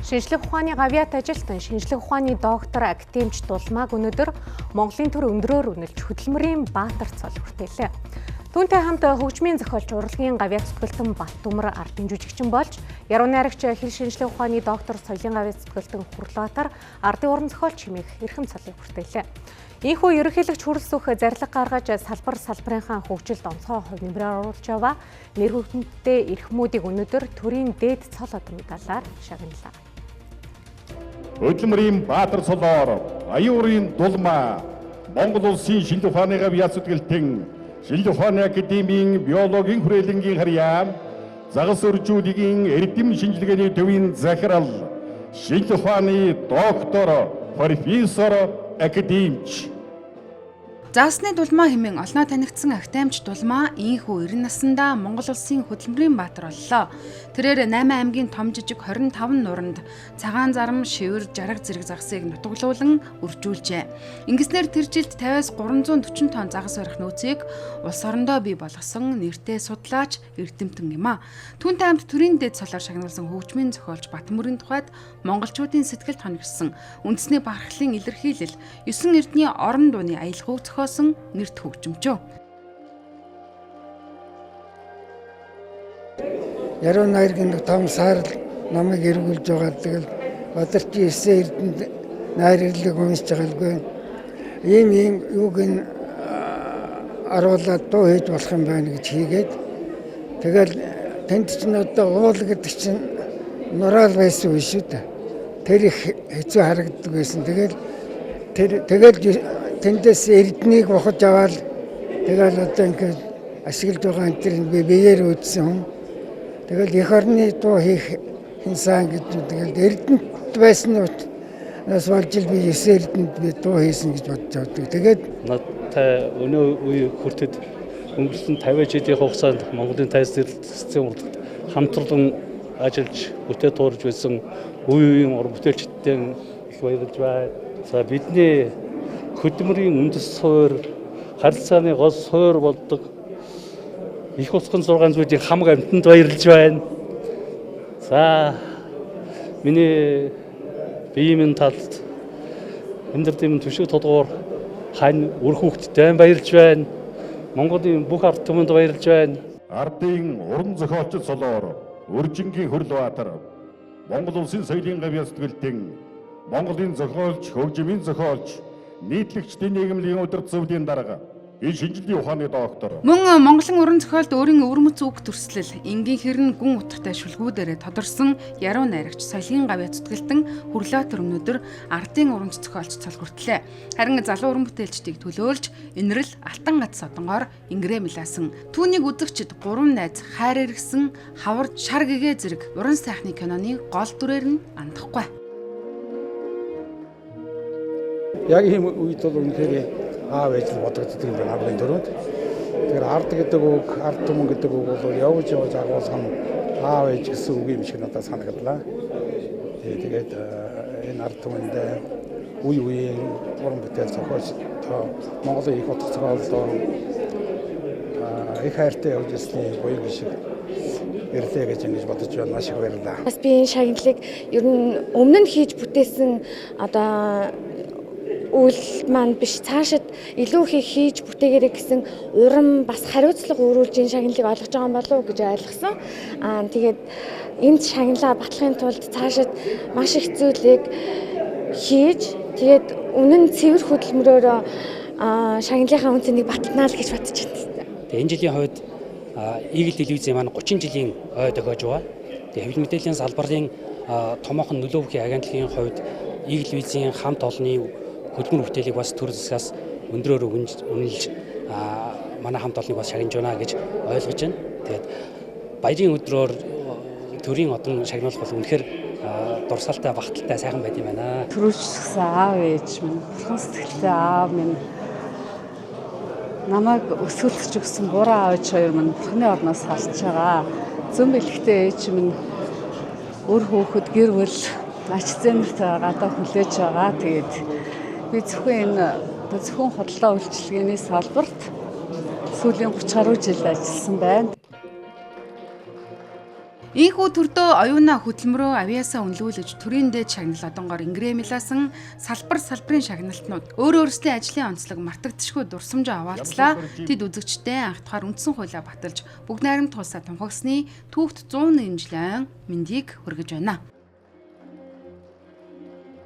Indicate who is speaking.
Speaker 1: Шинжлэх ухааны гавьяат ажилтан шинжлэх ухааны доктор академич Дулмааг өнөөдөр Монголын төр өндрөөр үнэлж хөдөлмөрийн баатар цол хүртээлээ. Түүнтэй хамт хөгжмийн зохиолч урлагийн гавьяат зүтгэлтэн Баттүмэр ардын жүжигчин болж, яруу найрагч хэл шинжлэх ухааны доктор соёлын гавьяат зүтгэлтэн Хурлаатар ардын уран зохиолч хэмээх эрхэм цолыг хүртээлээ. Ийхүү ерөнхийлөгч хүрэлцөх зарлиг гаргаж салбарынхаа хөгжилд онцгой хувь нэмрээр оруулж яваа нэр хүндтэй эрхмүүдийг өнөөдөр төрийн дээд цол од медалаар шагналаа.
Speaker 2: Хөдөлмөрийн баатар цолоор аюурын Дулмаа Монгол улсын шинжлэх ухааны гавьяат зүтгэлтэн Шинжлэх ухааны академийн биологийн хүрээлэнгийн харьяа загас өржүүлгийн эрдэм шинжилгээний төвийн захирал шинжлэх ухааны доктор профессор академич
Speaker 3: Заасны Дулмаа хэмээн олноо танигдсан академич Дулмаа ийхүү 90 наснда Монгол улсын хөдөлмөрийн баатар боллоо. Тэрээр 8 аймгийн том жижиг 25 нуранд цагаан зарам, шивэр, жаргал зэрэг загсыг нутаглуулан үржүүлжээ. Ингэснээр тэр жилд 50-аас 340 тонн загас барих нөөцийг улс орондоо бий болгосон нэртэй судлаач эрдэмтэн юм а. Түүнтэй хамт төрийн дэд цолоор шагнуулсан хөгжмийн зохиолч Баттүмэрийн тухайд монголчуудын сэтгэлд хоногдсон үндэсний бархлын илэрхийлэл 9 эрдний орон дууны аялгауг зохиосон нэрт хөгжимчөө.
Speaker 4: Яруу найргийн том саарл намайг эргүүлж байгаа. Тэгэл Бадарчин 9 эрдэнд найрлыг уншиж байгаагүй. Ийм юуг нь аруулаад дуу хийж болох юм байна гэж хийгээд тэгэл тэнд чинь одоо уул гэдэг чинь нураал байсан үе шүү дээ. Тэр их хэцүү харагддаг байсан. Тэгэл тэндээс эрднийг бохож аваад тэгэл одоо ингээд ашиглаж байгаа энэ төр би биеэр үүдсэн хүн. Тэгэл эх орны дуу хийх хинсан гэж тэгэл эрдэнэт байсан нас болж би 9 эрдэнэт би дуу хийсэн гэж бодож байдаг. Тэгээд
Speaker 5: надтай өнөө үе хүртэл өнгөрсөн 50 жилийн хугацаанд Монголын тайз зэрлэгцийн урлагт хамтран ажиллаж бүтээл туурж байсан үеийн уран бүтээлчдтэй их баярлж байна. За бидний хөдөлмөрийн үндэс суурь, харилцааны гол суурь болдог их усхан 6 зүйлийн хамаг амьтанд баярлж байна. За миний биеийн талд амьдралын төшөө тодгоор хань үр хүүхдэд баярлж байна. Монголын бүх ард түмэнд баярлж байна.
Speaker 2: Ардын уран зохиолч цолоор Өржингийн Хурлаатар Монгол улсын соёлын гавьяат зүтгэлтэн Монголын зохиолч, хөгжмийн зохиолч, нийтлэгчдийн нийгмийн удирдах зөвлөлийн дарга шинжлэх ухааны доктор.
Speaker 3: Мөн Монголын уран зохиолд өөрийн өвөрмөц үг төрслөл, энгийн хэрн гүн утгатай шүлгүүдээр тодорсон яруу найрагч соёлын гавьяат зүтгэлтэн Хурлаатар өнөөдөр ардын уран зохиолч цол хүртлээ. Харин залуу уран бүтээлчдийг төлөөлж инрэл алтан гац содонгоор ингэрээ мэлаасан. Түүнийг үзэгчид 3 найз хайр эргэсэн хавар шар гэгээ зэрэг уран сайхны киноны гол дүрээр нь андахгүй.
Speaker 6: Яг ийм үед бол үнэхээр аав ээж бодогддог юм байна хамгийн түрүүнд. Тэгэхээр ард гэдэг үг, ард түмэн гэдэг үг бол явж агуулсан аав ээж гэсэн үг юм шиг надад санагдлаа. Тэгээд энэ ард түмэнд үе үеийн уран бүтээл зохиолч Монголын их утга зохиолдоо их хайртай явж ирсний буян шиг ирлээ гэж ингэж бодож байна. Маш их баярлалаа.
Speaker 7: Бас би энэ шагналыг ер нь өмнө нь хийж бүтээсэн одоо үйл маань биш цаашид илүү их хийж бүтээгээрэй гэсэн урам бас хариуцлага өрүүлж энэ шагналыг олгож байгаа юм болов уу гэж ойлгосон. Тэгээд энд шагналаа батлахын тулд цаашид маш их зүйлийг хийж тэгээд үнэн цэвэр хөдөлмөрөөр шагналынхаа үнцнийг батлнаа л гэж бодож байна.
Speaker 8: Тэгээд энэ жилийн хувьд Eagle телевизийн маань 30 жилийн ой дохиож байгаа. Тэгээд хэвлэл мэдээллийн салбарын томоохон нөлөөгийн агентлагийн хувьд Eagle телевизийн хамт олонны хөдөлмөр бүтээлийг бас төр засгаас өндрөөр үнэлж манай хамт олныг бас шагнаж байна гэж ойлгож байна. Тэгээд баярын өдрөөр төрийн одон шагнуулах бол үнэхээр дурсалтай, багталтай сайхан байд юм байна.
Speaker 9: Төрүүлчихсэн аав ээж минь, бурхан сэтгэлтэй аав минь намайг өсгөлтөж өгсөн буруу аав ээж хоёр минь бурханы орноос салж байгаа. Зөв бэлгтэй ээж минь өр хөөхөд гэр бүл ач зэмэртэй гадаа хүлээж байгаа. Тэгээд би зөвхөн худалдаа үйлчилгээний салбарт сүүлийн 30 гаруй жил ажилласан байна.
Speaker 3: Ийхүү төрдөө оюуна хөтөлмөрөө авиасаа үнэлүүлж төрийн дээд шагнал одонгоор ингрэмласан салбарын шагналтнууд өөр өөрсдийн ажлын онцлог мартагдшгүй дурсамж аваалцлаа. Тэд үзэгчтэй анх тухаар үндсэн хуулиа баталж бүгд найрамд тулсаа тунхагсны түүхт 101 жилийн мэндийг хүргэж байна.